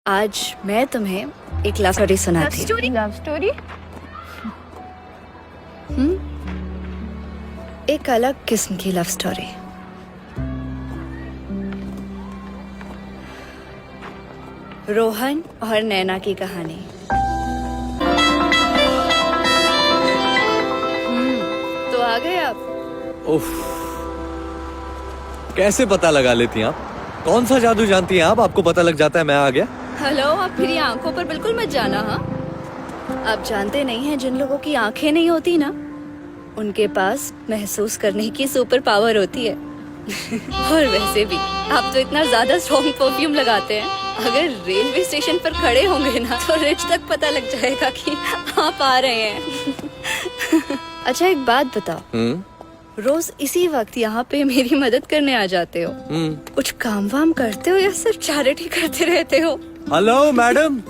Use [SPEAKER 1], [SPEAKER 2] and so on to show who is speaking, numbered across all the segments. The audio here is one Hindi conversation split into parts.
[SPEAKER 1] आज मैं तुम्हें एक लव स्टोरी सुनाती हूँ।
[SPEAKER 2] Love story?
[SPEAKER 1] एक अलग किस्म की लव स्टोरी। रोहन और नैना की कहानी। तो आ गए आप।
[SPEAKER 3] उफ, कैसे पता लगा लेती हैं आप? कौन सा जादू जानती हैं आप? आपको पता लग जाता है मैं आ गया।
[SPEAKER 1] हेलो, आप मेरी आंखों पर बिल्कुल मत जाना। हाँ, आप जानते नहीं हैं जिन लोगों की आंखें नहीं होती ना, उनके पास महसूस करने की सुपर पावर होती है। और वैसे भी आप तो इतना ज्यादा स्ट्रॉन्ग परफ्यूम लगाते हैं, अगर रेलवे स्टेशन पर खड़े होंगे ना तो रिच तक पता लग जाएगा कि आप आ रहे हैं। अच्छा, एक बात बताओ, रोज इसी वक्त यहाँ पे मेरी मदद करने आ जाते हो, कुछ काम वाम करते हो या सिर्फ चैरिटी करते रहते हो?
[SPEAKER 3] हेलो मैडम,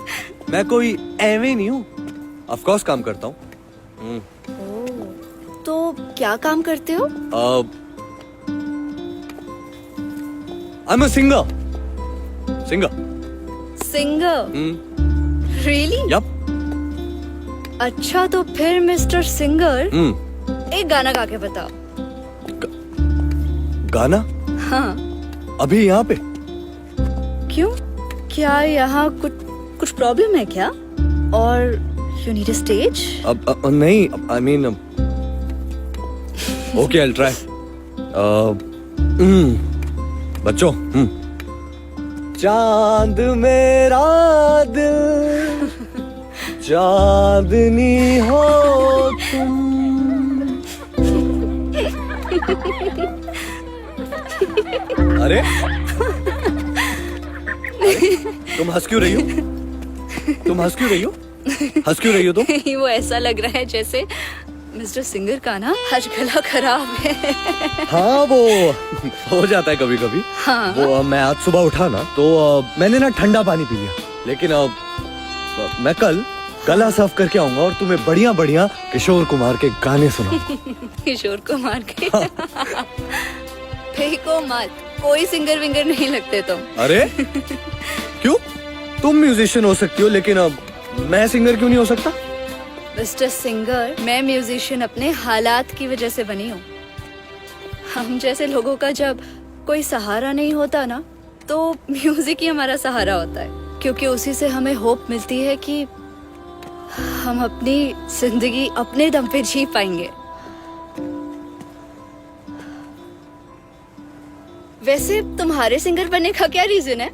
[SPEAKER 3] मैं कोई एवे नहीं हूँ, ऑफ कोर्स काम करता हूँ।
[SPEAKER 1] तो क्या काम करते हो?
[SPEAKER 3] I am a singer.
[SPEAKER 1] Singer? Really?
[SPEAKER 3] Yup.
[SPEAKER 1] अच्छा, तो फिर मिस्टर सिंगर एक गाना गा के बताओ।
[SPEAKER 3] गाना?
[SPEAKER 1] हाँ।
[SPEAKER 3] अभी यहाँ पे?
[SPEAKER 1] क्यों, क्या यहाँ कुछ प्रॉब्लम है क्या? और यू नीड अ स्टेज?
[SPEAKER 3] अब नहीं, I mean okay, I will try. बच्चों, चांद मेरा दिल, चांदनी हो तुम। अरे तुम हंस क्यों रही हो? हंस क्यों रही हो तुम?
[SPEAKER 1] वो ऐसा लग रहा है जैसे मिस्टर सिंगर का ना आज गला खराब है।
[SPEAKER 3] हाँ, वो हो जाता है कभी कभी।
[SPEAKER 1] हाँ।
[SPEAKER 3] वो मैं आज सुबह उठा ना तो मैंने ना ठंडा पानी पी लिया, लेकिन मैं कल गला साफ करके आऊंगा और तुम्हें बढ़िया बढ़िया किशोर कुमार के गाने सुनाऊंगा।
[SPEAKER 1] किशोर कुमार के? फेंको मत, कोई सिंगर विंगर नहीं लगते तुम।
[SPEAKER 3] अरे क्यों? तुम म्यूजिशियन हो सकती हो, लेकिन मैं सिंगर क्यों नहीं हो सकता?
[SPEAKER 1] मिस्टर सिंगर, मैं म्यूजिशियन अपने हालात की वजह से बनी हूँ। हम जैसे लोगों का जब कोई सहारा नहीं होता ना, तो म्यूजिक ही हमारा सहारा होता है, क्योंकि उसी से हमें होप मिलती है कि हम अपनी जिंदगी अपने दम पे जी पाएंगे। वैसे तुम्हारे सिंगर बनने का क्या रीजन है?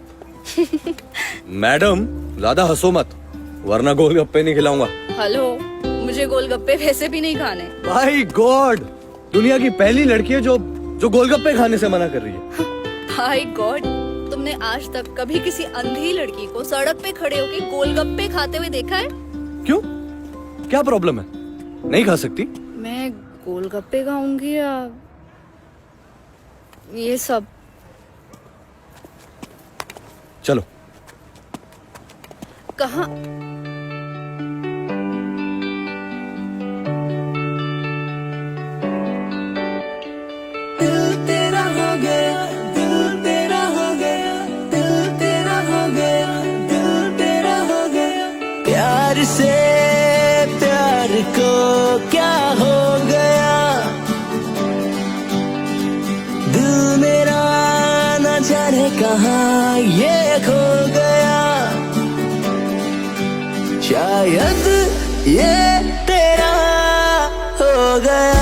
[SPEAKER 3] मैडम, ज्यादा हंसो मत, वरना गोलगप्पे नहीं खिलाऊंगा।
[SPEAKER 1] हेलो, मुझे गोलगप्पे वैसे भी नहीं खाने।
[SPEAKER 3] भाई गॉड, दुनिया की पहली लड़की है जो गोलगप्पे खाने से मना कर रही है।
[SPEAKER 1] भाई गॉड, तुमने आज तक कभी किसी अंधी लड़की को सड़क पे खड़े होकर गोलगप्पे खाते हुए देखा है?
[SPEAKER 3] क्यों, क्या प्रॉब्लम है? नहीं खा सकती?
[SPEAKER 1] मैं गोलगप्पे खाऊंगी या ये सब?
[SPEAKER 3] चलो।
[SPEAKER 1] कहाँ?
[SPEAKER 4] दिल तेरा हो गया, दिल तेरा हो गया, दिल तेरा हो गया, दिल तेरा हो गया। प्यार से प्यार को क्या हो गया, दिल मेरा न जाने कहाँ ये खो गया। शायद ये तेरा हो गया,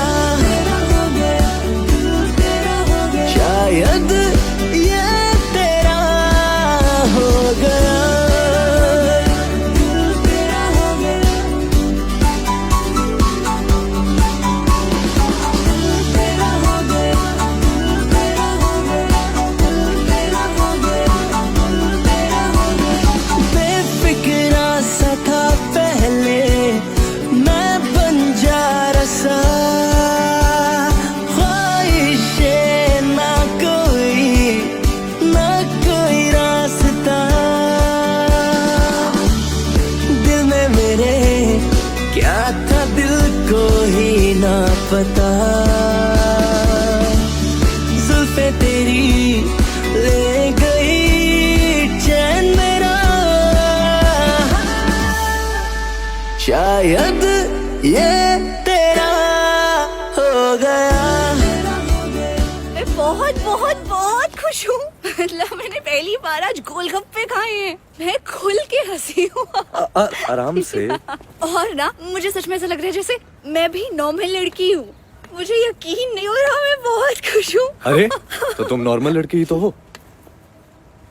[SPEAKER 4] शायद ये तेरा हो गया, दिल तेरा हो गया, दिल तेरा हो गया, दिल तेरा हो गया, दिल तेरा हो गया, दिल तेरा हो गया। बेफिक्रा सा था पहले मैं बंजारा सा, क्या था दिल को ही ना पता। जुल्फे तेरी ले गई चैन मेरा, शायद ये तेरा हो गया।
[SPEAKER 1] मैं बहुत बहुत बहुत खुश हूँ। मतलब मैंने पहली बार आज गोलगप्पे खाए हैं। मैं खुल के हंसी हूँ।
[SPEAKER 3] आराम से।
[SPEAKER 1] और ना मुझे सच में ऐसा लग रहा है जैसे मैं भी नॉर्मल लड़की हूँ। मुझे यकीन नहीं हो रहा, मैं बहुत खुश हूँ।
[SPEAKER 3] अरे तो तुम नॉर्मल लड़की ही तो हो।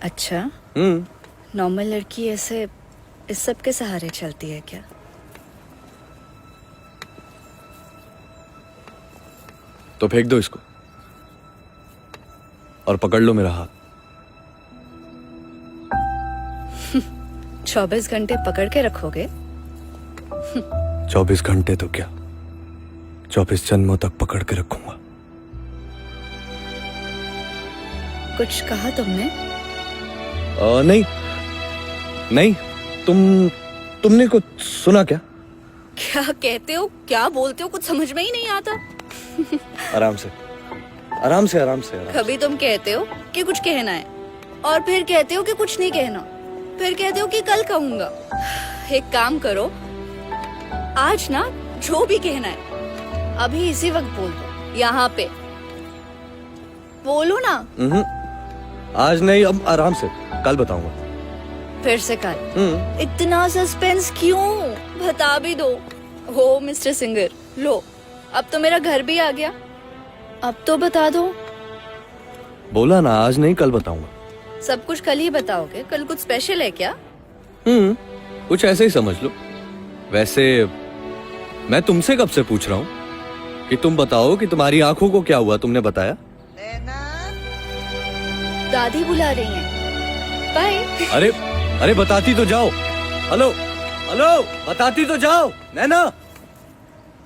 [SPEAKER 1] अच्छा, नॉर्मल लड़की ऐसे इस सब के सहारे चलती है क्या?
[SPEAKER 3] तो फेंक दो इसको और पकड़ लो मेरा हाथ।
[SPEAKER 1] 24 घंटे पकड़ के रखोगे?
[SPEAKER 3] 24 घंटे तो क्या, 24 जन्मों तक पकड़ के रखूंगा।
[SPEAKER 1] कुछ कहा तुमने?
[SPEAKER 3] नहीं नहीं, तुमने कुछ सुना क्या?
[SPEAKER 1] क्या कहते हो, क्या बोलते हो, कुछ समझ में ही नहीं आता।
[SPEAKER 3] आराम से आराम से आराम से आराम।
[SPEAKER 1] कभी तुम कहते हो कि कुछ कहना है और फिर कहते हो कि कुछ नहीं कहना, फिर कहते हो कि कल कहूंगा। एक काम करो, आज ना जो भी कहना है अभी इसी वक्त बोल दो, यहाँ पे बोलो ना।
[SPEAKER 3] आज नहीं, अब आराम से, कल बताऊंगा।
[SPEAKER 1] फिर से कल? इतना सस्पेंस क्यों, बता भी दो। हो मिस्टर सिंगर, लो अब तो मेरा घर भी आ गया, अब तो बता दो।
[SPEAKER 3] बोला ना, आज नहीं कल बताऊंगा।
[SPEAKER 1] सब कुछ कल ही बताओगे? कल कुछ स्पेशल है क्या?
[SPEAKER 3] कुछ ऐसे ही समझ लो। वैसे मैं तुमसे कब से पूछ रहा हूँ कि तुम बताओ कि तुम्हारी आंखों को क्या हुआ, तुमने बताया?
[SPEAKER 1] दादी बुला रही हैं। बाय।
[SPEAKER 3] अरे अरे बताती तो जाओ। हेलो हेलो, बताती तो जाओ नैना।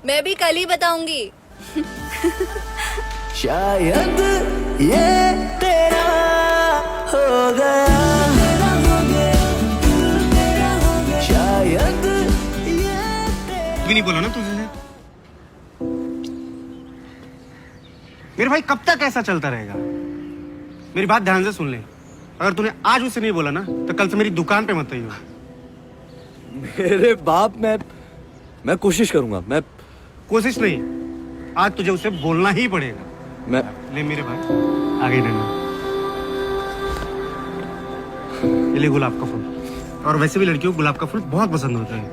[SPEAKER 1] मैं भी कल ही बताऊंगी।
[SPEAKER 4] शायद ये तेरा हो गया। शायद ये तेरा
[SPEAKER 2] भी नहीं बोला ना तुझे। मेरे भाई कब तक ऐसा चलता रहेगा? मेरी बात ध्यान से सुन ले। अगर तूने आज उसे नहीं बोला ना तो कल से मेरी दुकान पे मत आइयो।
[SPEAKER 3] मेरे बाप, मैं कोशिश करूंगा। मैं
[SPEAKER 2] कोशिश नहीं, आज तुझे उसे बोलना ही पड़ेगा।
[SPEAKER 3] मैं
[SPEAKER 2] ले मेरे भाई, आगे रहना। ये ले गुलाब का फूल। और वैसे भी लड़कियों को गुलाब का फूल बहुत पसंद होता है।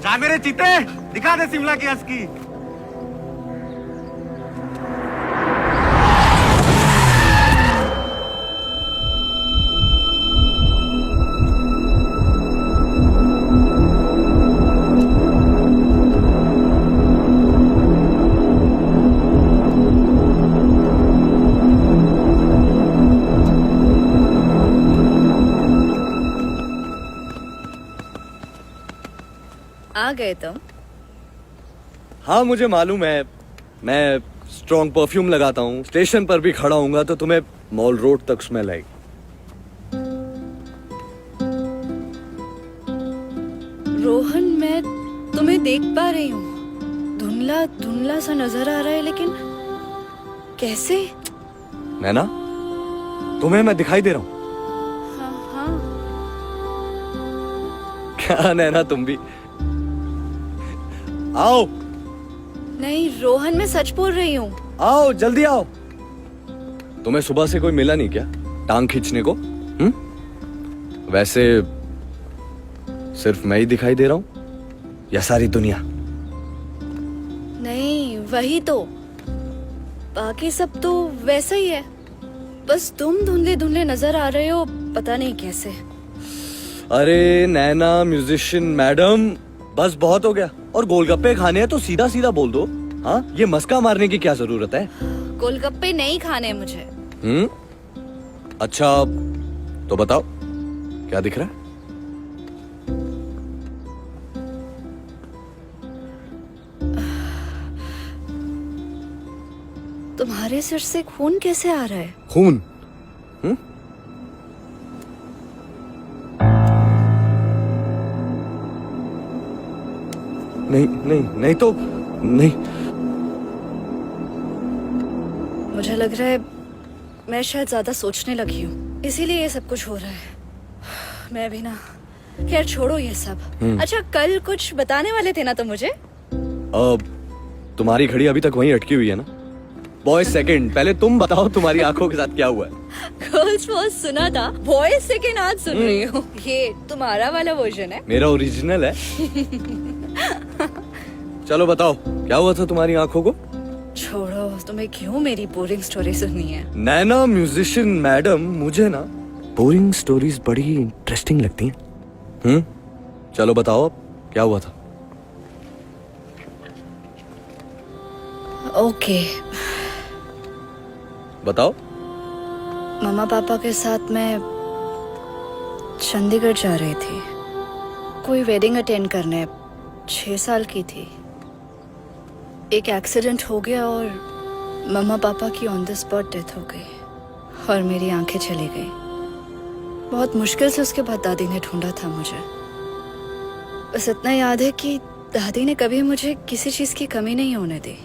[SPEAKER 2] जा मेरे चीते, दिखा दे शिमला की असकी।
[SPEAKER 1] आ गए तुम?
[SPEAKER 3] हाँ, मुझे मालूम है। मैं स्ट्रॉन्ग परफ्यूम लगाता हूँ। स्टेशन पर भी खड़ा हूँगा तो तुम्हें मॉल रोड तक स्मेल आएगी।
[SPEAKER 1] रोहन, मैं तुम्हें देख पा रही हूँ। धुंधला धुंधला सा नजर आ रहा है, लेकिन कैसे?
[SPEAKER 3] नैना, तुम्हें मैं दिखाई दे रहा हूँ।
[SPEAKER 1] हाँ हाँ।
[SPEAKER 3] क्या नैना, तुम भी आओ।
[SPEAKER 1] नहीं रोहन, मैं सच बोल रही हूँ।
[SPEAKER 3] आओ, जल्दी आओ। तुम्हें सुबह से कोई मिला नहीं क्या टांग खींचने को? वैसे सिर्फ मैं ही दिखाई दे रहा हूँ या सारी दुनिया?
[SPEAKER 1] नहीं, वही तो। बाकी सब तो वैसा ही है, बस तुम धुंधले धुंधले नजर आ रहे हो, पता नहीं कैसे।
[SPEAKER 3] अरे नैना म्यूजिशियन मैडम, बस बहुत हो गया। और गोलगप्पे खाने हैं तो सीधा सीधा बोल दो। हाँ, ये मस्का मारने की क्या जरूरत है?
[SPEAKER 1] गोलगप्पे नहीं खाने मुझे।
[SPEAKER 3] अच्छा, तो बताओ क्या दिख रहा है?
[SPEAKER 1] तुम्हारे सिर से खून कैसे आ रहा है?
[SPEAKER 3] खून? नहीं नहीं नहीं, तो नहीं।
[SPEAKER 1] मुझे लग रहा है मैं शायद ज्यादा सोचने लगी हूँ, इसीलिए ये सब कुछ हो रहा है। मैं भी ना खैर छोड़ो ये सब। अच्छा कल कुछ बताने वाले थे ना तुम मुझे?
[SPEAKER 3] तुम्हारी घड़ी अभी तक वहीं अटकी हुई है ना? बॉय सेकंड, पहले तुम बताओ तुम्हारी आंखों के साथ क्या हुआ है?
[SPEAKER 1] गर्ल्स फर्स्ट सुना था, बॉयज सेकंड आज सुन रही हूँ। ये तुम्हारा वाला वर्जन है?
[SPEAKER 3] मेरा ओरिजिनल है। चलो बताओ क्या हुआ था तुम्हारी आंखों को?
[SPEAKER 1] छोड़ो, तुम्हें क्यों मेरी बोरिंग स्टोरी सुननी है?
[SPEAKER 3] नैना म्यूजिशियन मैडम, मुझे ना बोरिंग स्टोरीज बड़ी इंटरेस्टिंग लगती हैं। चलो बताओ अब क्या हुआ था?
[SPEAKER 1] ओके
[SPEAKER 3] बताओ।
[SPEAKER 1] मम्मा पापा के साथ मैं चंडीगढ़ जा रही थी, कोई वेडिंग अटेंड करने। 6 साल की थी। एक एक्सीडेंट हो गया और मम्मा पापा की ऑन द स्पॉट डेथ हो गई और मेरी आंखें चली गई। बहुत मुश्किल से उसके बाद दादी ने ढूंढा था मुझे। बस इतना याद है कि दादी ने कभी मुझे किसी चीज की कमी नहीं होने दी,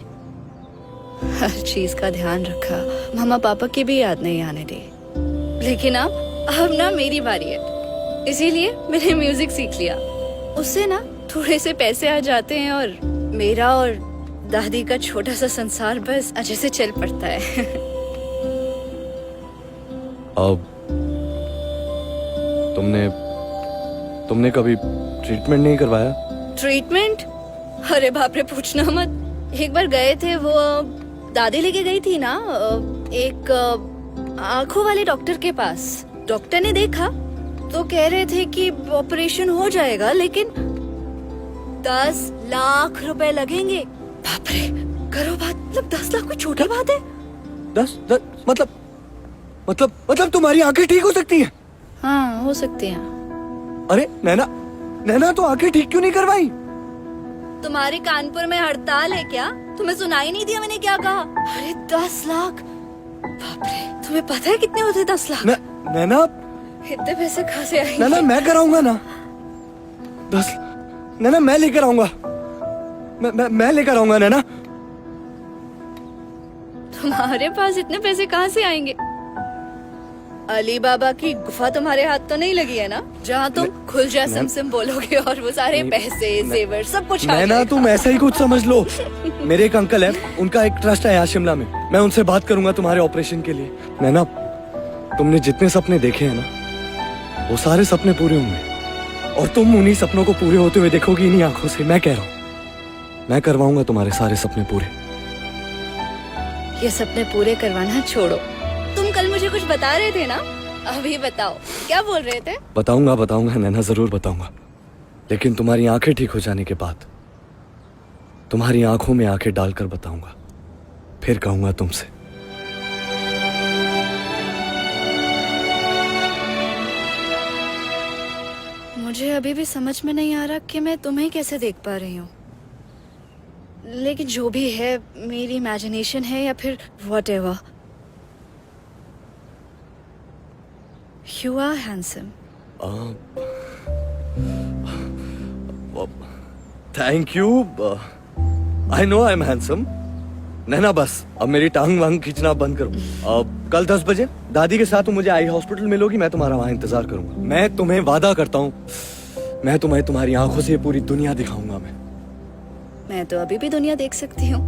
[SPEAKER 1] हर चीज का ध्यान रखा, मम्मा पापा की भी याद नहीं आने दी। लेकिन अब ना मेरी बारी है, इसीलिए मैंने म्यूजिक सीख लिया। उससे ना थोड़े से पैसे आ जाते हैं और मेरा और दादी का छोटा सा संसार बस अच्छे से चल पड़ता है।
[SPEAKER 3] अब तुमने कभी ट्रीटमेंट नहीं करवाया?
[SPEAKER 1] ट्रीटमेंट? अरे बाप रे, पूछना मत। एक बार गए थे, वो दादी लेके गई थी ना एक आंखों वाले डॉक्टर के पास। डॉक्टर ने देखा तो कह रहे थे कि ऑपरेशन हो जाएगा, लेकिन 10 लाख रुपए लगेंगे। बाप रे, करो बात। मतलब 10 लाख कोई छोटी बात है?
[SPEAKER 3] 10 मतलब तुम्हारी आंखें ठीक हो सकती हैं?
[SPEAKER 1] हाँ, हो सकती हैं।
[SPEAKER 3] अरे नैना तो आंखें ठीक क्यों नहीं करवाई?
[SPEAKER 1] तुम्हारे कानपुर में हड़ताल है क्या? तुम्हें सुनाई नहीं दिया मैंने क्या कहा? अरे 10 लाख, बाप रे, तुम्हें पता है कितने होते 10 लाख?
[SPEAKER 3] नैना,
[SPEAKER 1] इतने पैसे कहाँ से आएंगे?
[SPEAKER 3] नैना मैं कराऊंगा ना 10। नैना मैं लेकर आऊंगा, मैं लेकर आऊंगा नैना।
[SPEAKER 1] तुम्हारे पास इतने पैसे कहाँ से आएंगे? अली बाबा की गुफा तुम्हारे हाथ तो नहीं लगी है ना, जहाँ तुम खुल जा सिम बोलोगे और वो सारे पैसे जेवर सब कुछ आ
[SPEAKER 3] नैना
[SPEAKER 1] जाएगा।
[SPEAKER 3] तुम ऐसा ही कुछ समझ लो। मेरे एक अंकल है, उनका एक ट्रस्ट है यहाँ शिमला में। मैं उनसे बात करूंगा तुम्हारे ऑपरेशन के लिए। नैना, तुमने जितने सपने देखे हैं ना, वो सारे सपने पूरे होंगे और तुम उन्हीं सपनों को पूरे होते हुए देखोगी इन्हीं आंखों से। मैं कह रहा हूँ, मैं करवाऊंगा तुम्हारे सारे सपने पूरे।
[SPEAKER 1] ये सपने पूरे करवाना छोड़ो, तुम कल मुझे कुछ बता रहे थे ना, अभी बताओ क्या बोल रहे थे?
[SPEAKER 3] बताऊंगा नैना, जरूर बताऊंगा। लेकिन तुम्हारी आंखें ठीक हो जाने के बाद तुम्हारी आंखों में आंखें डालकर बताऊंगा, फिर कहूंगा तुमसे।
[SPEAKER 1] मुझे अभी भी समझ में नहीं आ रहा कि मैं तुम्हें कैसे देख पा रही हूँ। लेकिन जो भी है, मेरी इमेजिनेशन है या फिर whatever. You are handsome.
[SPEAKER 3] Thank you. I know I am handsome. Naina बस अब मेरी टांग वांग खींचना बंद करो। कल 10 बजे दादी के साथ तुम मुझे आई हॉस्पिटल मिलोगी, मैं तुम्हारा वहां इंतजार करूंगा। मैं तुम्हें वादा करता हूँ, मैं तुम्हें तुम्हारी आंखों से पूरी दुनिया दिखाऊंगा।
[SPEAKER 1] मैं तो अभी भी दुनिया देख सकती हूँ,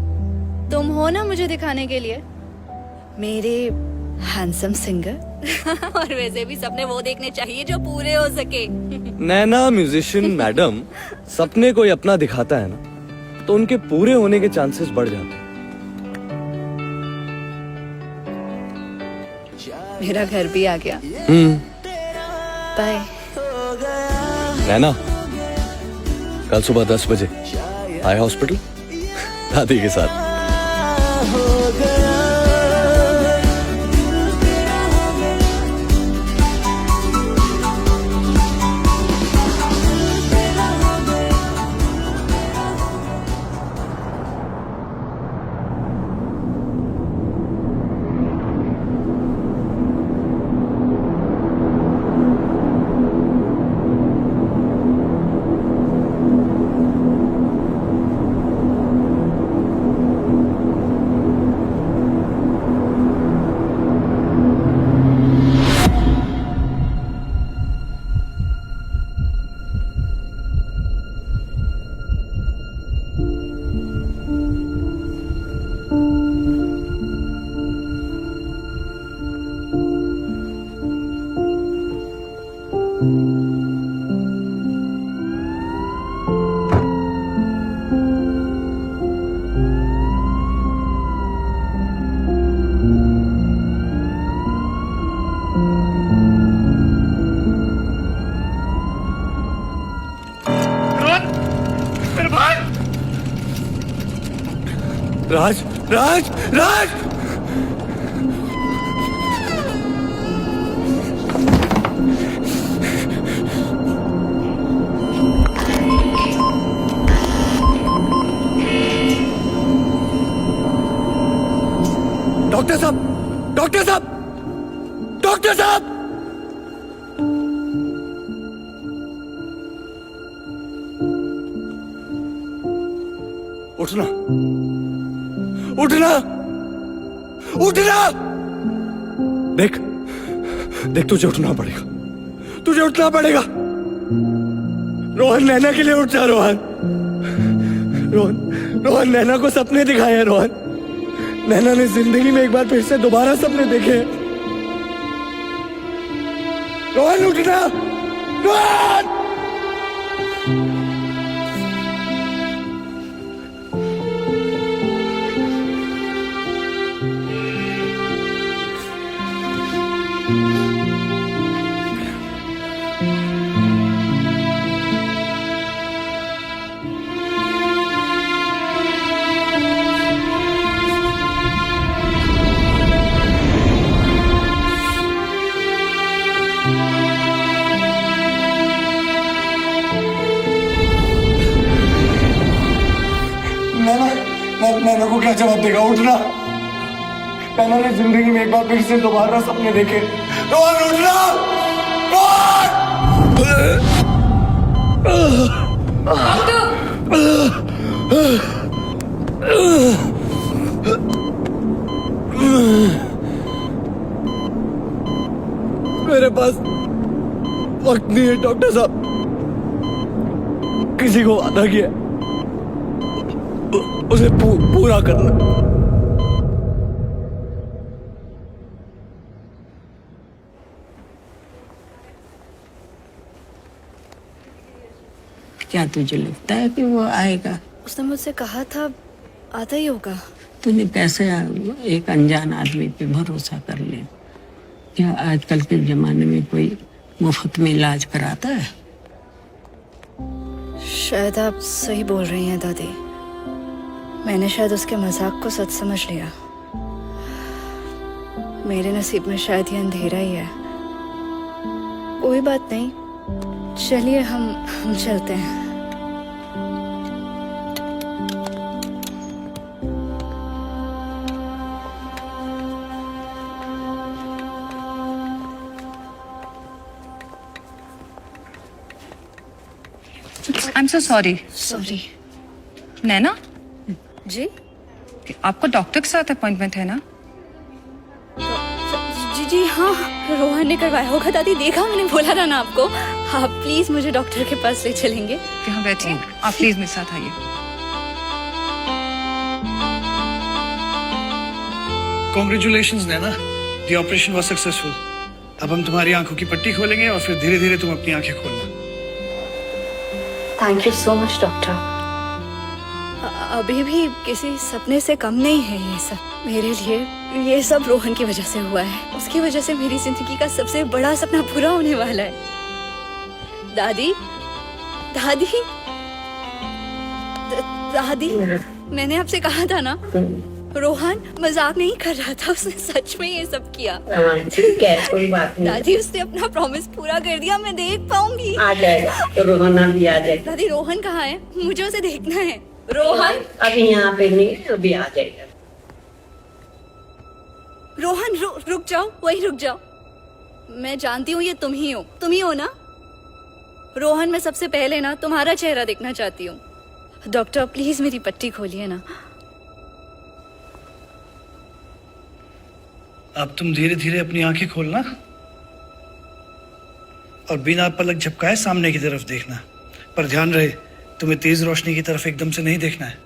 [SPEAKER 1] तुम हो ना मुझे दिखाने के लिए मेरे हैंडसम सिंगर। और वैसे भी सपने वो देखने चाहिए जो पूरे हो सके।
[SPEAKER 3] नैना म्यूजिशियन मैडम, सपने कोई अपना दिखाता है ना, तो उनके पूरे होने के चांसेस बढ़ जाते हैं।
[SPEAKER 1] मेरा घर भी आ गया। बाय।
[SPEAKER 3] नैना, कल सुबह 10 बजे आई हॉस्पिटल दादी के साथ।
[SPEAKER 2] मेरे भाई
[SPEAKER 3] राज राज राज डॉक्टर साहब डॉक्टर साहब डॉक्टर साहब उठना उठना उठना देख देख तुझे उठना पड़ेगा तुझे उठना पड़ेगा रोहन नैना के लिए उठ जा रोहन रोहन रोहन नैना को सपने दिखाए हैं रोहन नैना ने जिंदगी में एक बार फिर से दोबारा सपने देखे हैं रोहन उठना रोहन नैना को क्या जवाब देगा उठना नैना ने जिंदगी में एक बार फिर से दोबारा सपने देखे रोहन उठना मेरे पास वक्त नहीं है डॉक्टर साहब किसी को वादा किया उसे पूरा करना
[SPEAKER 5] क्या तुझे लगता है कि वो आएगा?
[SPEAKER 1] उसने मुझसे कहा था आता ही होगा।
[SPEAKER 5] तूने कैसे एक अनजान आदमी पे भरोसा कर ले? क्या आजकल के जमाने में कोई मुफ्त में इलाज कराता है?
[SPEAKER 1] शायद आप सही बोल रही हैं दादी। मैंने शायद उसके मजाक को सच समझ लिया। मेरे नसीब में शायद ये अंधेरा ही है। कोई बात नहीं, चलिए हम चलते हैं।
[SPEAKER 6] I'm so sorry.
[SPEAKER 1] सॉरी।
[SPEAKER 6] नैना,
[SPEAKER 1] जी
[SPEAKER 6] आपको डॉक्टर के साथ अपॉइंटमेंट है ना?
[SPEAKER 1] जी जी हाँ, रोहन ने करवाया होगा दादी। देखा, मैंने बोला था ना आपको। आप प्लीज मुझे डॉक्टर के पास ले चलेंगे।
[SPEAKER 6] यहाँ बैठिए, आप प्लीज मेरे साथ आइए।
[SPEAKER 7] Congratulations Naina, the operation was successful. अब हम तुम्हारी आंखों की पट्टी खोलेंगे और फिर धीरे धीरे तुम अपनी आंखें खोलना।
[SPEAKER 1] Thank you so much doctor. अभी भी किसी सपने से कम नहीं है ये सब मेरे लिए। ये सब रोहन की वजह से हुआ है। उसकी वजह से मेरी जिंदगी का सबसे बड़ा सपना पूरा होने वाला है। दादी, दादी, दादी, मैंने आपसे कहा था ना, रोहन मजाक नहीं कर रहा था। उसने सच में ये सब किया।
[SPEAKER 5] ठीक है, कोई बात नहीं।
[SPEAKER 1] दादी, उसने अपना प्रॉमिस पूरा कर दिया। मैं देख पाऊंगी।
[SPEAKER 5] आ जाएगा तो रोहन भी आ जाएगा।
[SPEAKER 1] दादी, रोहन कहाँ है? मुझे उसे देखना है। रोहन,
[SPEAKER 5] अभी यहाँ पे नहीं, अभी आ जाएगा।
[SPEAKER 1] रोहन रुक जाओ, वहीं रुक जाओ। मैं जानती हूँ ये तुम ही हो ना? रोहन, मैं सबसे पहले ना तुम्हारा चेहरा देखना चाहती हूँ। डॉक्टर प्लीज मेरी पट्टी खोलिए ना।
[SPEAKER 7] अब तुम धीरे धीरे अपनी आंखें खोलना और बिना पलक झपकाए सामने की तरफ देखना, पर ध्यान रहे तुम्हें तेज रोशनी की तरफ एकदम से नहीं देखना है।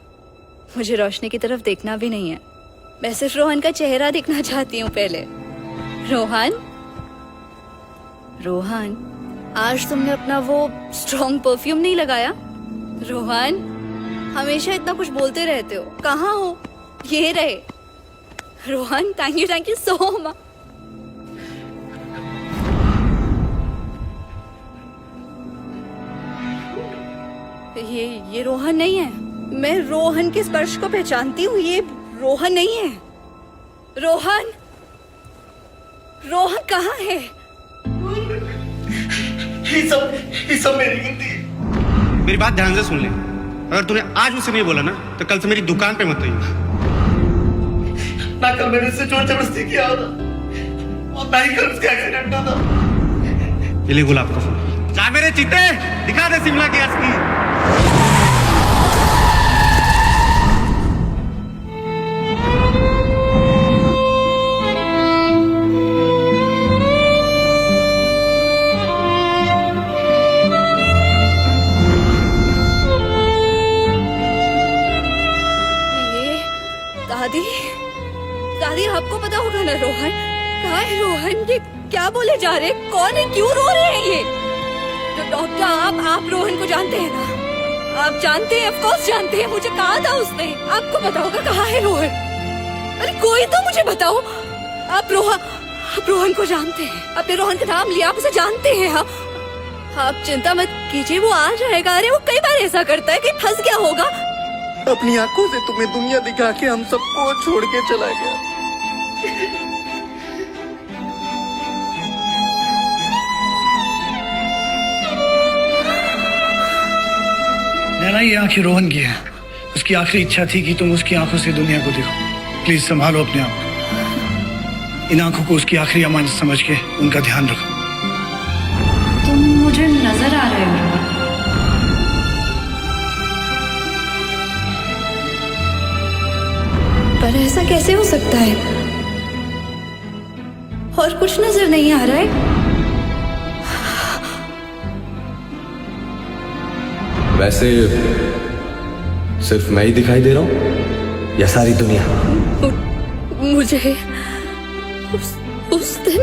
[SPEAKER 1] मुझे रोशनी की तरफ देखना भी नहीं है। मैं सिर्फ रोहन का चेहरा देखना चाहती हूँ पहले। रोहन, रोहन, आज तुमने अपना वो स्ट्रॉन्ग परफ्यूम नहीं लगाया? रोहन, हमेशा इतना कुछ बोलते रहते हो, कहाँ हो? ये रहे। Rohan, thank you so much. ये रोहन नहीं है। मैं रोहन के स्पर्श को पहचानती हूँ। ये रोहन नहीं है। रोहन, रोहन कहाँ है?
[SPEAKER 2] ये सब मेरी गलती है। मेरी बात ध्यान से सुन ले। अगर तूने आज मुझसे नहीं बोला ना तो कल से मेरी दुकान पे मत आइयो।
[SPEAKER 3] ना कल मैंने उससे जोर जबरदस्ती किया होता और ना ही कल उसका एक्सीडेंट होता।
[SPEAKER 2] ये ले गुलाब का फूल। जा मेरे चीते, दिखा दे शिमला की असली।
[SPEAKER 1] दादी, दादी आपको पता होगा ना रोहन कहाँ है? रोहन, ये क्या बोले जा रहे हैं? कौन है? क्यों रो रहे हैं ये? तो डॉक्टर, आप रोहन को जानते हैं ना? आप जानते हैं, ऑफ कोर्स जानते हैं। मुझे कहा था उसने। आपको पता होगा कहाँ है रोहन? अरे कोई तो मुझे बताओ। आप रोहन को जानते हैं। आपने रोहन का नाम लिया, आप उसे जानते हैं। आप चिंता मत कीजिए, वो आ जाएगा। अरे वो कई बार ऐसा करता है कि फंस गया होगा।
[SPEAKER 3] अपनी आंखों से तुम्हें दुनिया दिखा के हम सबको छोड़ के चला गया।
[SPEAKER 7] नैना, ये आंखें रोहन की है। उसकी आखिरी इच्छा थी कि तुम उसकी आंखों से दुनिया को देखो। प्लीज संभालो अपने आप को। इन आंखों को उसकी आखिरी अमानत समझ के उनका ध्यान रखो।
[SPEAKER 6] तुम मुझे नजर आ रहे हो।
[SPEAKER 1] पर ऐसा कैसे हो सकता है? और कुछ नजर नहीं आ रहा है।
[SPEAKER 3] वैसे सिर्फ मैं ही दिखाई दे रहा हूँ या सारी दुनिया?
[SPEAKER 1] मुझे उस दिन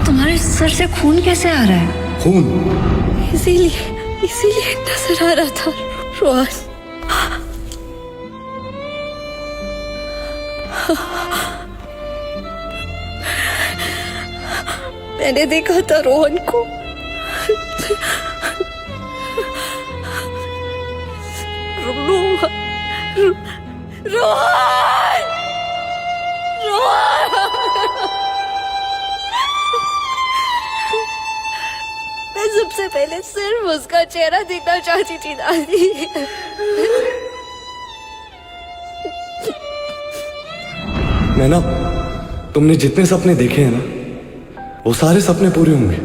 [SPEAKER 6] तुम्हारे सर से खून कैसे आ रहा है?
[SPEAKER 3] खून?
[SPEAKER 1] इसीलिए नजर आ रहा था रोहन। मैंने देखा था रोहन को। रोहन, मैं सबसे पहले सिर्फ उसका चेहरा देखना चाहती थी दादी।
[SPEAKER 3] नैना, तुमने जितने सपने देखे हैं ना, वो सारे सपने पूरे होंगे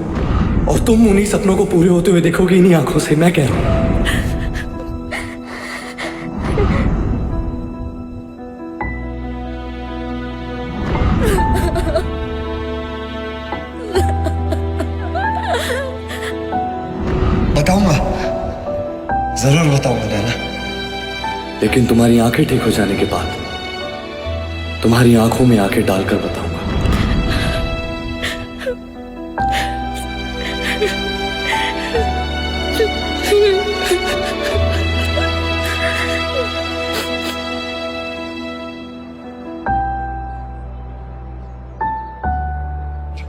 [SPEAKER 3] और तुम उन्हीं सपनों को पूरे होते हुए देखोगे इन्हीं आंखों से। मैं कह रहा हूं।
[SPEAKER 8] बताऊंगा, जरूर बताऊंगा नैना।
[SPEAKER 3] लेकिन तुम्हारी आंखें ठीक हो जाने के बाद तुम्हारी आंखों में आंखें डालकर बताऊंगा।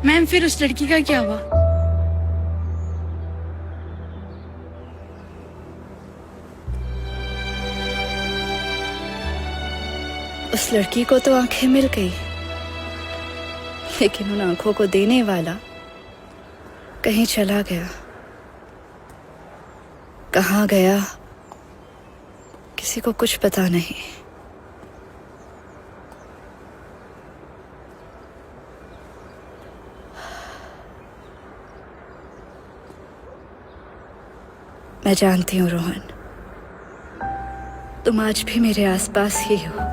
[SPEAKER 6] मैम, फिर उस लड़की का क्या हुआ?
[SPEAKER 1] उस लड़की को तो आंखें मिल गई, लेकिन उन आंखों को देने वाला कहीं चला गया। कहाँ गया किसी को कुछ पता नहीं। मैं जानती हूँ रोहन, तुम आज भी मेरे आसपास ही हो।